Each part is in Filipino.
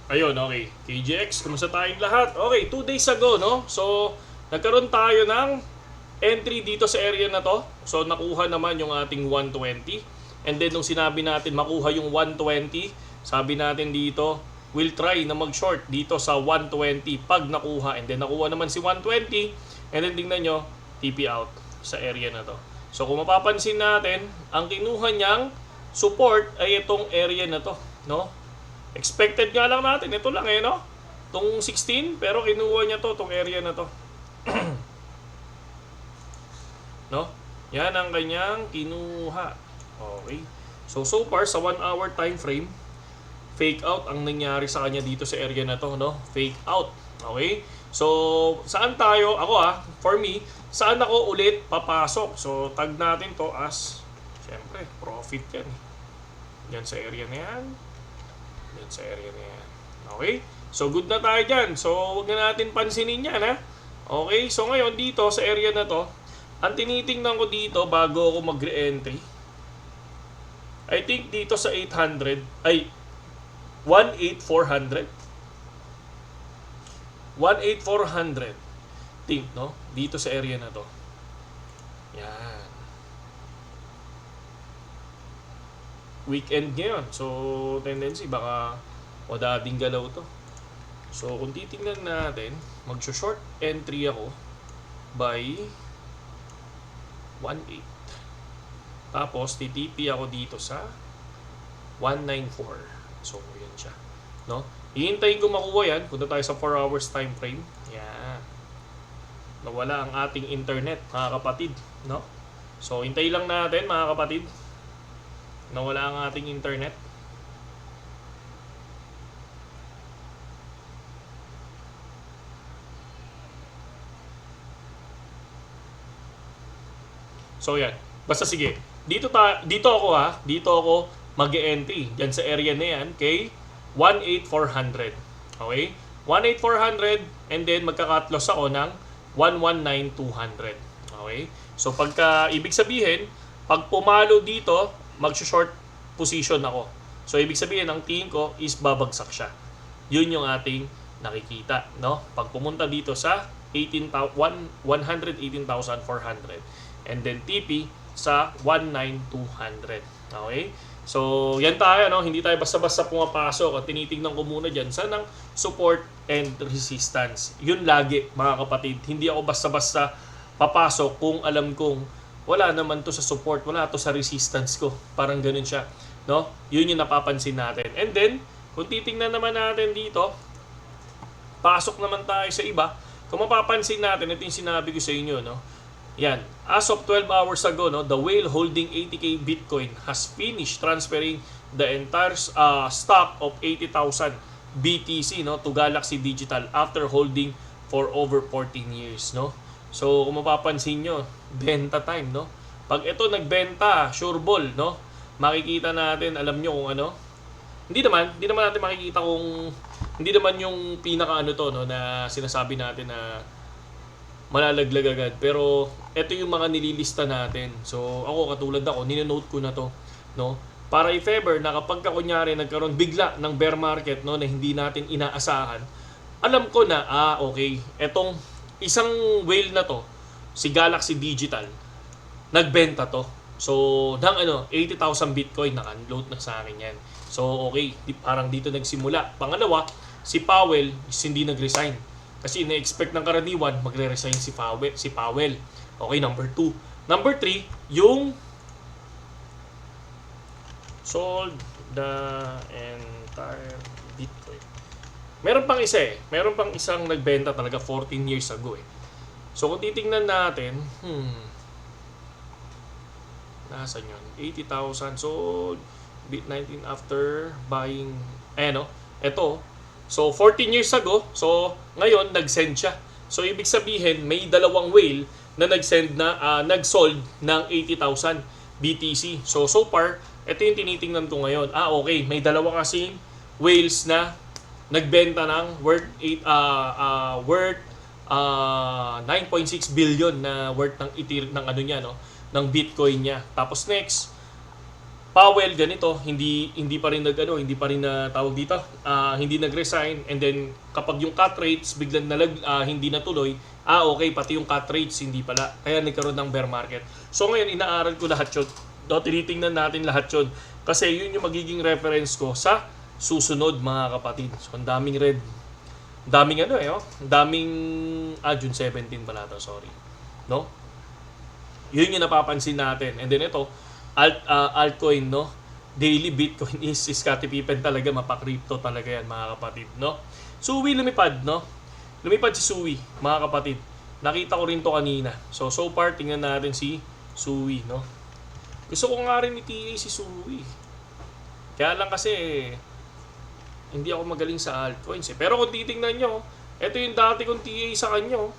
Ayun, okay. KGX, kumusta tayong lahat? Okay, 2 days ago, no? So, nagkaroon tayo ng entry dito sa area na to. So, nakuha naman yung ating 120. And then, nung sinabi natin makuha yung 120, sabi natin dito, we'll try na mag-short dito sa 120 pag nakuha. And then, nakuha naman si 120. And then, tingnan nyo, TP out sa area na to. So, kung mapapansin natin, ang kinuha niyang support ay itong area na to, no? Expected nga lang natin, ito lang no? Itong 16, pero kinuha niya to, itong area na to. No? Yan ang kanyang kinuha. Okay. So far, sa 1 hour time frame, fake out ang nangyari sa kanya dito sa area na to, no? Fake out. Okay? So, saan tayo? Ako for me, saan ako ulit papasok? So, tag natin to as, syempre, profit yan. Yan sa area na yan. Yan sa area na yan. Okay? So, good na tayo dyan. So, huwag na natin pansinin yan, ha? Okay? So, ngayon, dito sa area na to, ang tinitingnan ko dito bago ako mag-re-entry, I think dito sa 800, ay, 18400. 18400. Think, no? Dito sa area na to. Yan. Weekend ngayon. So, tendency, baka wadading galaw to. So, kung titingnan natin, mag-short entry ako by 1.8. Tapos, TTP ako dito sa 194. So, yan siya. No? Hihintayin ko makuha yan. Punta tayo sa 4 hours time frame. Yan. Nawala ang ating internet, mga kapatid. No? So, hintayin lang natin, mga kapatid. Nawala ang ating internet. So yan. Basta sige. Dito ako mag-entry diyan sa area na yan kay 18400. Okay? 18400 and then magka-cut loss ako ng 119200. Okay? So pagka ibig sabihin, pag pumalo dito, mag-short position ako. So, ibig sabihin, ang tingin ko is babagsak siya. Yun yung ating nakikita, no? Pag pumunta dito sa 118,400 and then TP sa 19,200. Okay? So, yan tayo, no? Hindi tayo basta-basta pumapasok. At tinitingnan ko muna dyan sa ng support and resistance. Yun lagi, mga kapatid. Hindi ako basta-basta papasok kung alam kong wala naman to sa support, wala to sa resistance ko. Parang ganun siya, no? Yun yung napapansin natin. And then, kung titingnan naman natin dito, pasok naman tayo sa iba. Kung mapapansin natin, ito yung sinabi ko sa inyo, no? Yan. As of 12 hours ago, no, the whale holding 80k Bitcoin has finished transferring the entire stock of 80,000 BTC, no, to Galaxy Digital after holding for over 14 years, no? So, kung mapapansin nyo, benta time, no? Pag ito nagbenta, sure ball, no? Makikita natin, alam nyo kung ano. Hindi naman natin makikita kung, hindi naman yung pinaka to, no, na sinasabi natin na malalaglag agad. Pero, ito yung mga nililista natin. So, ako, katulad ako, ninonote ko na to, no? Para if ever, na kapag kunyari nagkaroon bigla ng bear market, no, na hindi natin inaasahan, alam ko na, okay, etong isang whale na to, si Galaxy Digital, nagbenta to. So, ng 80,000 Bitcoin, naka-unload na sa akin yan. So, okay, parang dito nagsimula. Pangalawa, si Powell is hindi nag-resign. Kasi ina-expect ng karaniwan, magre-resign si Powell. Okay, number 2. Number 3, yung sold the entire Bitcoin. Meron pang isa Meron pang isang nagbenta talaga 14 years ago So kung titingnan natin, nasaan yun? 80,000 sold, Bit19 after buying, ito. So 14 years ago, so ngayon nag-send siya. So ibig sabihin, may dalawang whale na nag-send na, nag-sold ng 80,000 BTC. So far, ito yung tinitingnan ko ngayon. Okay, may dalawa kasing whales na nagbenta ng worth 9.6 billion na worth ng ng Bitcoin niya. Tapos next, Powell ganito, hindi pa rin hindi pa rin na tawag dito, hindi nag-resign, and then kapag yung cut rates biglang hindi natuloy, okay, pati yung cut rates hindi pala. Kaya nagkaroon ng bear market. So ngayon inaaral ko lahat 'yon. Tinitingnan natin lahat 'yon kasi yun yung magiging reference ko sa susunod, mga kapatid. So ang daming red. Daming daming June 17 pala to, sorry. No? Yun yung napapansin natin. And then ito, altcoin, no? Daily Bitcoin is Scottie Pippen talaga, mapa-crypto talaga yan, mga kapatid, no? Suwi lumipad, no? Lumipad si Suwi, mga kapatid. Nakita ko rin to kanina. So far, tingnan natin si Suwi, no? Gusto ko nga rin i-TA si Suwi. Kaya lang kasi, hindi ako magaling sa altcoins eh. Pero kung titingnan nyo, ito yung dati kong TA sa kanya.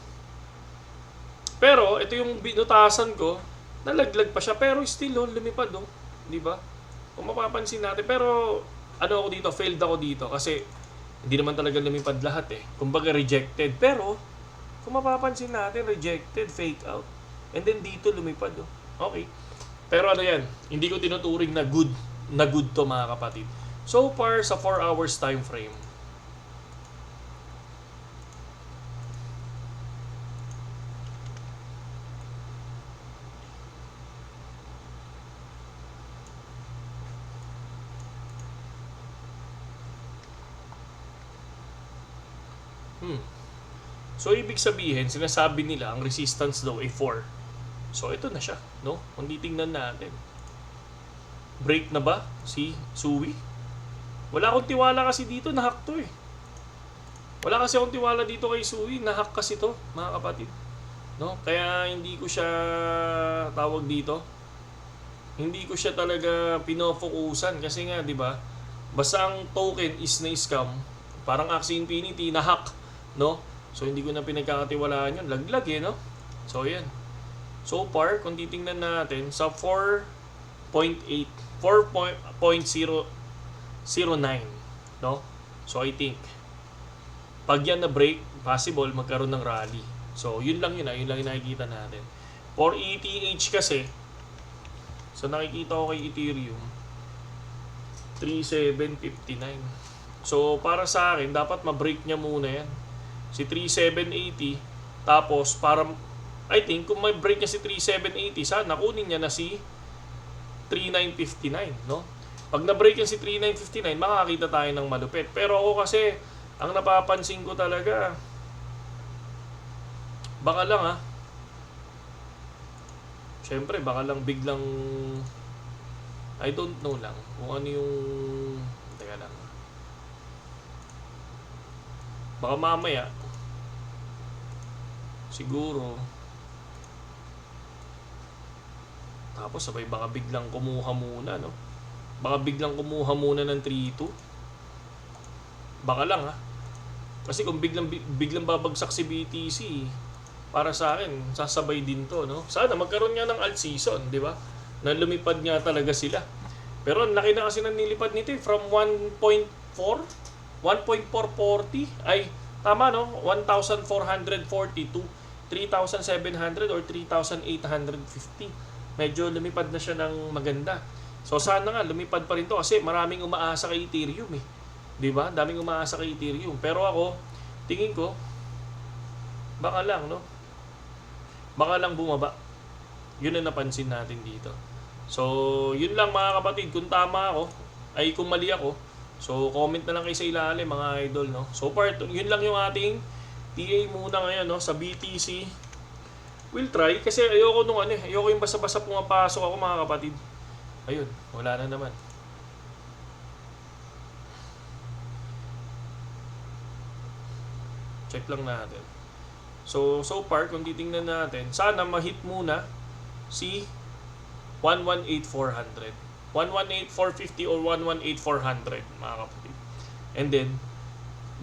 Pero ito yung binutasan ko, nalaglag pa siya pero still lumipad di ba? Kung mapapansin natin, pero ako dito, failed ako dito kasi hindi naman talaga lumipad lahat eh. Kumbaga rejected, pero kung mapapansin natin, rejected, fake out. And then dito lumipad Okay. Pero yan, hindi ko tinuturing na good to, mga kapatid. So far sa 4 hours time frame, So, ibig sabihin, sinasabi nila, ang resistance daw ay 4. So, ito na siya, no? Kung titingnan natin. Break na ba si Suwi? Wala akong tiwala kasi dito, nahack to eh. Wala kasi akong tiwala dito kay Suwi, nahack kasi to, mga kapatid. No? Kaya hindi ko siya tawag dito. Hindi ko siya talaga pinofokusan kasi nga, di ba? Basta ang token is na-scam, parang Axie Infinity, nahack, no? So, hindi ko na pinagkakatiwalaan yun. Laglag no? So, yan. So far, kung titingnan natin, sa 4.09, no? So, I think, pag yan na-break, possible magkaroon ng rally. So, yun lang yung nakikita natin. For ETH kasi, so nakikita ko kay Ethereum, 3,759. So, para sa akin, dapat ma-break niya muna yan. Si 3,780, tapos para I think kung may break niya si 3,780, sana kunin niya na si 3,959, no? Pag na-break niya si 3,959, makakita tayo ng malupit. Pero ako kasi, ang napapansin ko talaga, baka lang syempre, baka lang biglang, I don't know lang, kung ano yung, teka lang, baka mamaya, siguro, tapos sabay baka biglang kumuha muna, no? Baka biglang kumuha muna ng 3-2. Baka lang Kasi kung biglang babagsak si BTC, para sa akin, sasabay din to, no? Sana magkaroon nga ng alt season, di ba? Na lumipad nga talaga sila. Pero ang laki na kasi ng nilipad nito from 1.4 1.440 ay tama, no? 1,440 to 3,700 or 3,850. Medyo lumipad na siya ng maganda. So sana nga lumipad pa rin to kasi maraming umaasa kay Ethereum eh. 'Di ba? Daming umaasa kay Ethereum. Pero ako, tingin ko baka lang, no? Baka lang bumaba. 'Yun ang napansin natin dito. So, 'yun lang, mga kapatid. Kung tama ako, ay kung mali ako, so comment na lang kayo sa ilalim, mga idol, no? So far, 'yun lang yung ating TA muna ngayon, no, sa BTC. We'll try kasi ayoko ayoko yung basta-basta pumapasok ako, mga kapatid. Ayun, wala na naman. Check lang natin. So far, kung titingnan natin, sana ma-hit muna si 118,400. 118,450 or 118,400, mga kapatid. And then,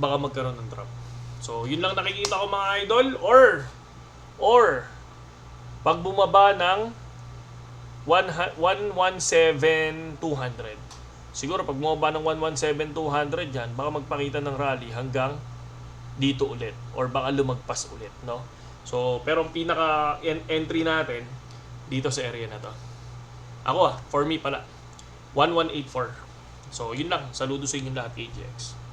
baka magkaroon ng drop. So, yun lang nakikita ko, mga idol. Or pag bumaba ng 117,200. Siguro pag bumaba ng 117,200 dyan, baka magpakita ng rally hanggang dito ulit. Or baka lumagpas ulit, no? So, pero ang pinaka entry natin dito sa area na to. Ako for me pala, 1184. So, yun lang. Saludo sa inyo lahat, KGX.